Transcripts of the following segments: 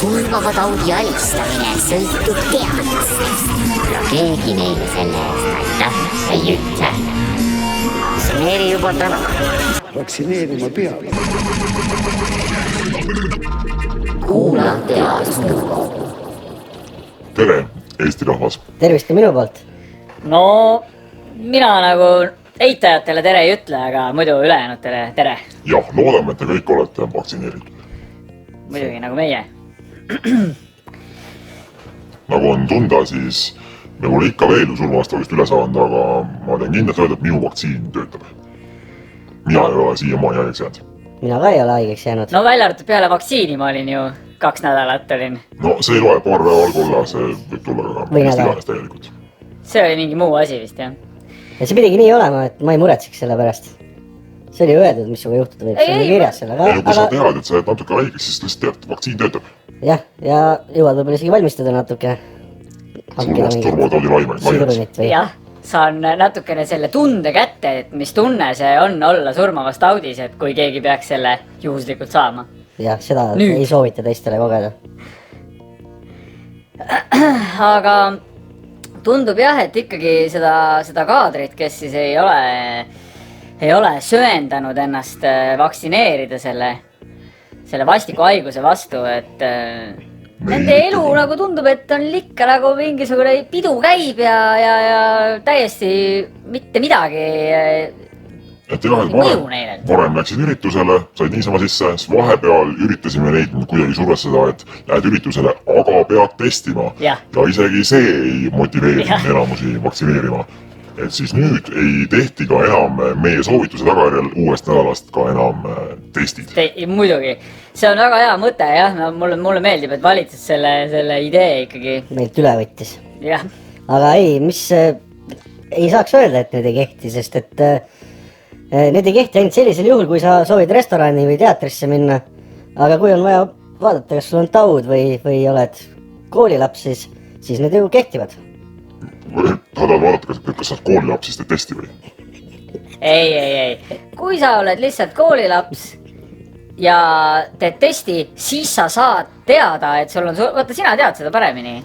surmava taudi alistamine sõltub teadmistest ja keegi neile selle eest aitäh ei ütle. Vaktsineeri juba täna. Vaktsineerima peab. Kuula teadusnõukogu. Tere, Eesti rahvas. Tervist ka minu poolt. No, mina nagu eitajatele tere ei ütle, aga muidu ülejäänutele tere. Jah, loodame, et te kõik olete vaktsineeritud. Muidugi nagu meie. Nagu on tunda, siis me pole ikka veel surmastavist üle saanud, aga ma teen kindlalt öelda, et minu vaktsiin töötab. Mina ei ole siiamaani haigeks jäänud. Mina ka ei ole haigeks jäänud. No välja arvatud peale vaktsiini ma olin ju 2 nädalat olin. No see ei loe paar päeva algu olla, see võib tulla ka Või Eesti nädal. iganes täielikult. See oli mingi muu asi vist, jah. Ja see pidigi nii olema, et ma ei muretseks selle pärast. See oli öeldud, mis suga juhtuda võib. See oli kirjas selle. Ja kui sa tead, et sa jääd natuke haigeks, siis lihtsalt tead, et vaktsiin töötab. Jah, ja jõuad võib-olla isegi valmistada natuke. Surmataudi laimaid. Sidrunit või? Jah, saan natukene selle tunde kätte, et mis tunne see on olla surmavas taudis, et kui keegi peaks selle juhuslikult saama. Jah, seda Nüüd. ei soovita teistele kogeda. Aga tundub jah, et ikkagi seda kaadrit, kes siis ei ole söendanud ennast vaktsineerida selle vastiku haiguse vastu, et nende elu nagu tundub, et on ikka nagu mingisugune pidu käib ja täiesti mitte midagi. Et jah, et varem läksid üritusele, said niisama sisse, siis vahepeal üritasime neid kuidagi survestada, et lähed üritusele, aga pead testima. Ja isegi see ei motiveerinud enamusi vaktsineerima. Et siis nüüd ei tehti ka enam meie soovituse tagajärjel uuest nädalast ka enam testid. Muidugi, see on väga hea mõte, jah, mulle meeldib, et valitsus selle idee ikkagi meilt üle võttis. Jah. Aga ei, mis ei saaks öelda, et need ei kehti, sest et need ei kehti ainult sellisel juhul, kui sa soovid restorani või teatrisse minna. Aga kui on vaja vaadata, kas sul on taud või oled koolilaps, siis need ju kehtivad. Tahad vaadata, kas sa oled koolilaps, siis teed testi või? Ei. Kui sa oled lihtsalt koolilaps ja teed testi, siis sa saad teada, et sul on... Vaata, sina tead seda paremini.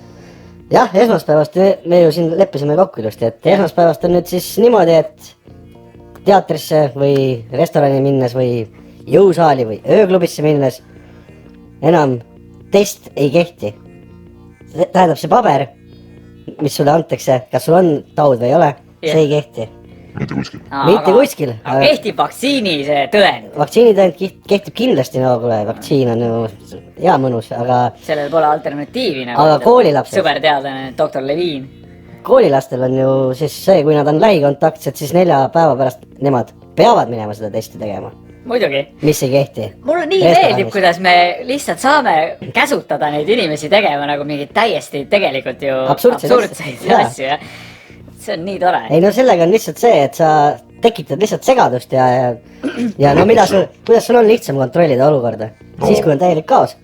Jah, esmaspäevast me ju siin leppisime kokku ilusti, et esmaspäevast on nüüd siis niimoodi, et teatrisse või restorani minnes või jõusaali või ööklubisse minnes enam test ei kehti. Tähendab see paber, mis sulle antakse, kas sul on taud või ei ole, see ei kehti. Mitte kuskil. Mitte kuskil. Aga kehtib vaktsiini see tõend. Vaktsiinitõend kehtib kindlasti, no kuule, vaktsiin on ju hea mõnus, aga... Sellel pole alternatiivi nagu. Aga koolilapsed... Sõberteadlane, doktor Leviin. Koolilastel on ju siis see, kui nad on lähikontaktsed, siis 4 päeva pärast nemad peavad minema seda testi tegema. Muidugi. Mis ei kehti. Mulle nii meeldib, kuidas me lihtsalt saame käsutada neid inimesi tegema nagu mingid täiesti tegelikult ju absurdseid asju. See on nii tore. Ei no sellega on lihtsalt see, et sa tekitad lihtsalt segadust ja no kuidas sul on lihtsam kontrollida olukorda? Siis kui on täielik kaos.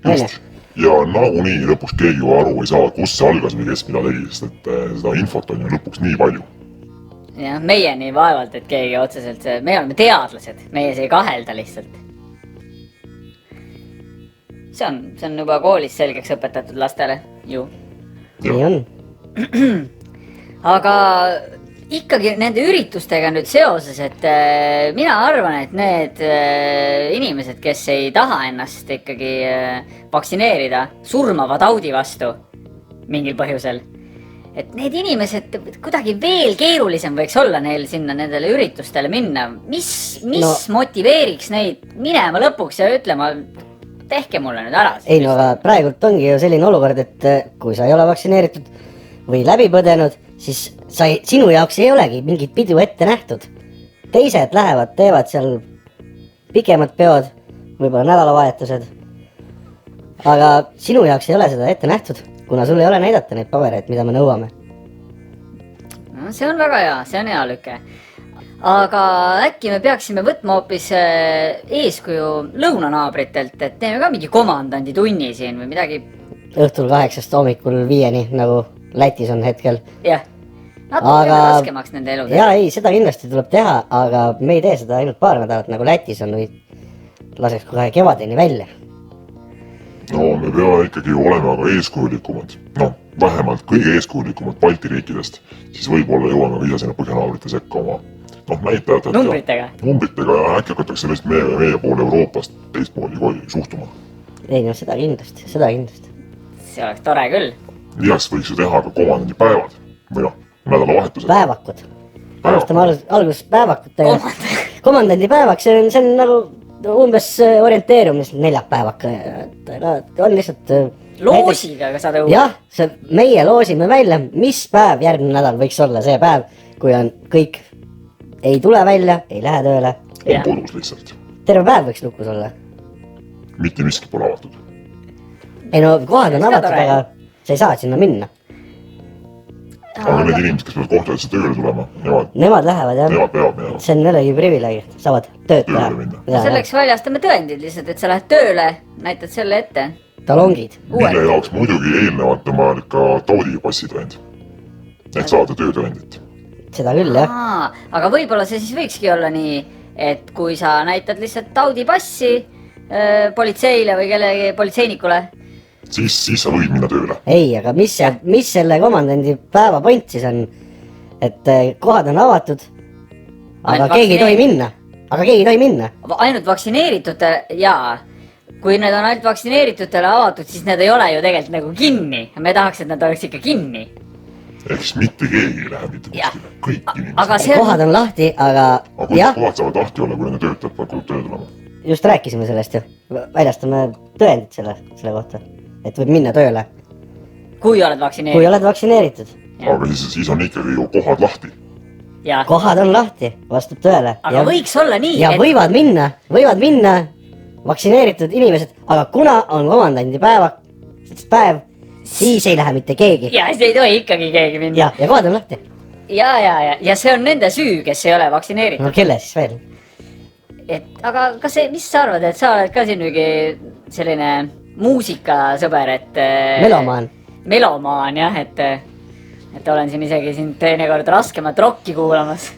Ja nagunii lõpuks keegi aru ei saa, kus see algas või kes mida tegi, sest et seda infot on ju lõpuks nii palju. Jah, meie nii vaevalt, et keegi otseselt me oleme teadlased, meie see ei kahelda lihtsalt. See on juba koolis selgeks õpetatud lastele, ju. Nii on. Aga ikkagi nende üritustega nüüd seoses, et mina arvan, et need inimesed, kes ei taha ennast ikkagi vaktsineerida surmava taudi vastu mingil põhjusel, et need inimesed kuidagi veel keerulisem võiks olla neil sinna nendele üritustele minna. Mis motiveeriks neid minema lõpuks ja ütlema, tehke mulle nüüd ära. Ei no aga praegult ongi ju selline olukord, et kui sa ei ole vaktsineeritud või läbi põdenud, siis sinu jaoks ei olegi mingit pidu ette nähtud. Teised lähevad, teevad seal pikemad peod, võib-olla nädalavahetused. Aga sinu jaoks ei ole seda ette nähtud, kuna sul ei ole näidata neid pabereid, mida me nõuame. No, see on väga hea, see on hea lüke. Aga äkki me peaksime võtma hoopis eeskuju lõunanaabritelt, et teeme ka mingi komandandi tunni siin või midagi. Õhtul 8 hommikul 5, nagu Lätis on hetkel. Jah, natuke raskemaks nende elud. Jaa, ei, seda kindlasti tuleb teha, aga me ei tee seda ainult paar nädalat, nagu Lätis on, või laseks kohe kevadeni välja. No me peame ikkagi olema ka eeskujulikumad. Noh, vähemalt kõige eeskujulikumad Balti riikidest, siis võib-olla jõuame ka ise sinna põhjanaabrite sekka oma näitajad. Numbritega ja äkki hakatakse sellest meie poole Euroopast teistmoodi suhtuma. Ei, no seda kindlasti. See oleks tore küll. Lisaks võiks ju teha ka komandandipäevad või nädalavahetused. Päevakud. Alustame alguses päevakutega. Komandandipäevaks, see on nagu umbes orienteerumis neljapäevak. On lihtsalt... Loosiga saad õue. Jah, meie loosime välja, mis päev järgmine nädal võiks olla see päev, kui on kõik ei tule välja, ei lähe tööle. On kodus lihtsalt. Terve päev võiks lukus olla. Mitte miski pole avatud. Ei no, kohad on avatud, aga sa ei saa sinna minna. Aga need inimesed, kes peavad kohtadesse tööle tulema, nemad lähevad, jah. Nemad peavad minema. See on jällegi privileegi, saavad tööd teha. Selleks väljastame tõendid lihtsalt, et sa lähed tööle, näitad selle ette. Talongid. Mille jaoks muidugi eelnevalt on vajalik ka taudipassi-tõend. Et saada töötõendit. Seda küll, jah. Aga võib-olla see siis võikski olla nii, et kui sa näitad lihtsalt taudipassi politseile või kellegi politseinikule, siis sa võid minna tööle. Ei, aga mis selle komandandi päeva point siis on, et kohad on avatud, aga keegi ei tohi minna. Ainult vaktsineeritutele, jaa. Kui need on ainult vaktsineeritutele avatud, siis need ei ole ju tegelikult nagu kinni. Me tahaks, et nad oleks ikka kinni. Ehk siis mitte keegi ei lähe mitte kuskile. Kõik inimesed. Kohad on lahti, aga... Aga kuidas kohad saavad lahti olla, kui nende töötajad pakuvad tööd olema? Just rääkisime sellest ju. Väljastame tõendid selle kohta. Et võib minna tööle. Kui oled vaktsineeritud. Aga siis on ikkagi ju kohad lahti. Kohad on lahti, vastab tõele. Aga võiks olla nii, ja võivad minna vaktsineeritud inimesed, aga kuna on komandandi päev, siis ei lähe mitte keegi. Ja siis ei tohi ikkagi keegi minna. Ja kohad on lahti. Ja see on nende süü, kes ei ole vaktsineeritud. No kelle siis veel? Aga mis sa arvad, et sa oled ka siin mingi selline muusikasõber, et... Melomaan, jah, et olen siin isegi siin teinekord raskemat rocki kuulamas.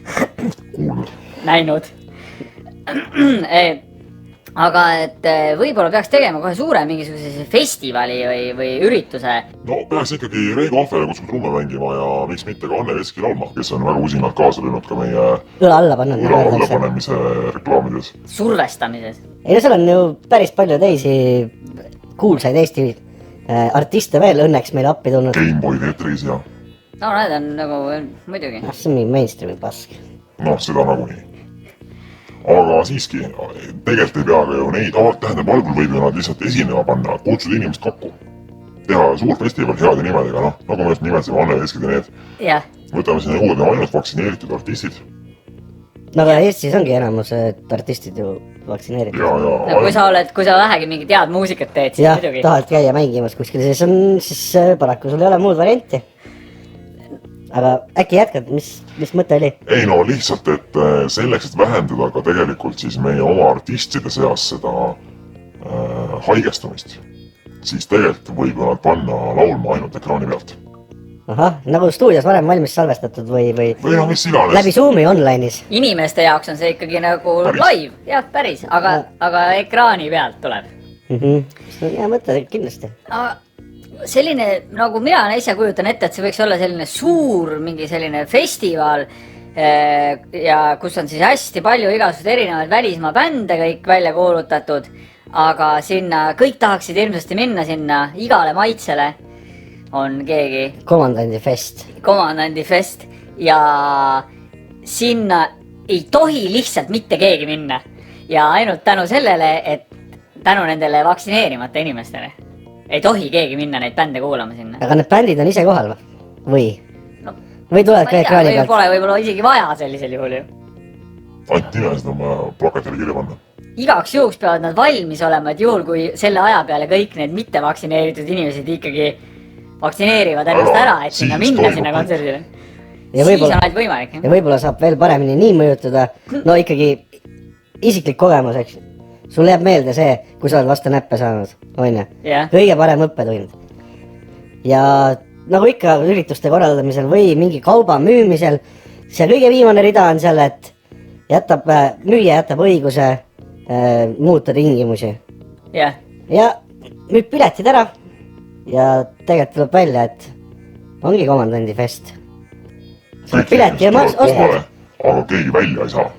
Näinud. Aga et võib-olla peaks tegema kohe suure mingisuguse festivali või ürituse. No peaks ikkagi Reigo Ahvele kutsuma trumme mängima ja miks mitte ka Anne Veski laulma, kes on väga usinalt kaasa löönud ka meie õla alla panemise reklaamides. Survestamises. Ei no seal on ju päris palju teisi kuulsaid Eesti artiste veel õnneks meile appi tulnud. Gameboy Tetris ja... No need on nagu muidugi. See on mingi mainstreami pask. No seda nagunii. Aga siiski, tegelikult ei pea ka ju neid, tähendab algul võib ju nad lihtsalt esinema panna, kutsuda inimest kokku. Teha suur festival heade nimedega, nagu me just nimetsime Anne Veskid ja need. Võtame sinna juurde ainult vaktsineeritud artistid. No aga Eestis ongi enamus artistid ju vaktsineeritud. No kui sa vähegi mingi tead muusikat teed, siis muidugi. Tahad käia mängimas kuskil, siis paraku sul ei ole muud varianti. Aga äkki jätkad, mis mõte oli? Ei no lihtsalt, et selleks, et vähendada ka tegelikult siis meie oma artistide seas seda haigestumist, siis tegelikult võib nad panna laulma ainult ekraani pealt. Ahah, nagu stuudios varem valmis salvestatud või no mis iganes. Läbi Zoomi online'is. Inimeste jaoks on see ikkagi nagu live, jah, päris, aga ekraani pealt tuleb. See on hea mõte, kindlasti. Selline, nagu mina äsja kujutan ette, et see võiks olla selline suur mingi selline festival ja kus on siis hästi palju igasuguseid erinevaid välismaa bände kõik välja kuulutatud, aga sinna kõik tahaksid ilmsesti minna sinna igale maitsele on keegi. Komandandi fest ja sinna ei tohi lihtsalt mitte keegi minna ja ainult tänu sellele, et tänu nendele vaktsineerimata inimestele. Ei tohi keegi minna neid bände kuulama sinna. Aga need bändid on ise kohal või? Või tulevad ka ekraani pealt? Pole võib-olla isegi vaja sellisel juhul ju. Ainult nimesed on vaja plakatile kirja panna. Igaks juhuks peavad nad valmis olema, et juhul kui selle aja peale kõik need mitte vaktsineeritud inimesed ikkagi vaktsineerivad ennast ära, et sinna minna sinna kontserdile. Siis on ainult võimalik. Ja võib-olla saab veel paremini nii mõjutada. No ikkagi isiklik kogemus, eks. Sul jääb meelde see, kui sa oled vastu näppe saanud, on ju? Kõige parem õppetund. Ja nagu ikka ürituste korraldamisel või mingi kauba müümisel, see kõige viimane rida on seal, et müüja jätab õiguse muuta tingimusi. Ja müüb piletid ära ja tegelikult tuleb välja, et ongi komandandifest. Pileti ja ostnud. Aga keegi välja ei saa.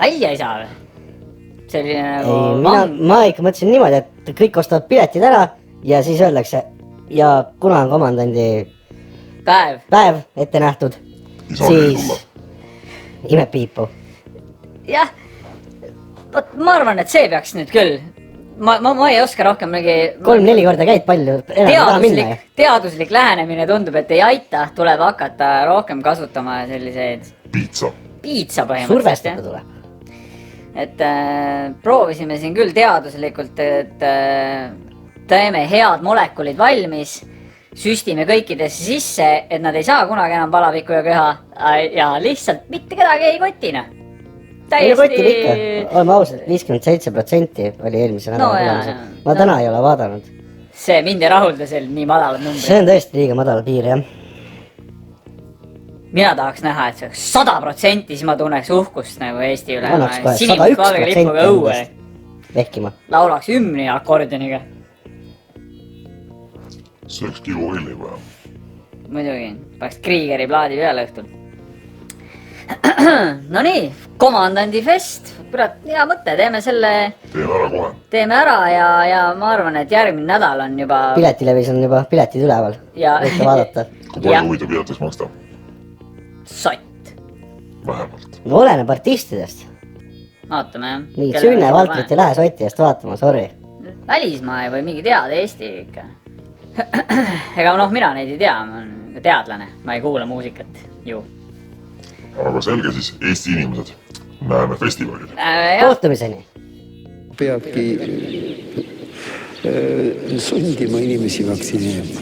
Välja ei saa või? Selline nagu ma ikka mõtlesin niimoodi, et kõik ostavad piletid ära ja siis öeldakse ja kuna on komandandi päev ette nähtud, siis imeb piipu. Jah, ma arvan, et see peaks nüüd küll. Ma ei oska rohkem mingi 3-4 korda käid palju, teaduslik lähenemine tundub, et ei aita, tuleb hakata rohkem kasutama selliseid piitsa põhimõtteliselt. Survestada tuleb. Et proovisime siin küll teaduslikult, et teeme head molekulid valmis, süstime kõikidesse sisse, et nad ei saa kunagi enam palavikku ja köha ja lihtsalt mitte kedagi ei kotina. Ei kotil ikka, oleme ausad, 57% oli eelmise nädala tulemused. Ma täna ei ole vaadanud. See mind ei rahulda seal nii madalad numbrid. See on tõesti liiga madal piir, jah. Mina tahaks näha, et see oleks 100%, siis ma tunneks uhkust nagu Eesti üle. Annaks kohe 101% vehkima. Laulaks hümni akordioniga. Sööks kiluõlli või? Muidugi, peaks Kriegeri plaadi peale õhtul. No nii, komandandifest, kurat, hea mõte, teeme selle. Teeme ära kohe. Teeme ära ja ma arvan, et järgmine nädal on juba. Piletilevis on juba piletid üleval. Võite vaadata. Kui palju huvitav piletaks maksta? Sott. Vähemalt. Oleneb artistidest. Vaatame, jah. Nii, Sünne Valtrit ei lähe Soti eest vaatama, sorry. Välismaa või mingi teada Eesti ikka. Ega mina neid ei tea, ma olen teadlane, ma ei kuula muusikat, ju. Aga selge siis, Eesti inimesed, näeme festivalil. Kohtumiseni. Peabki sundima inimesi vaktsineerima.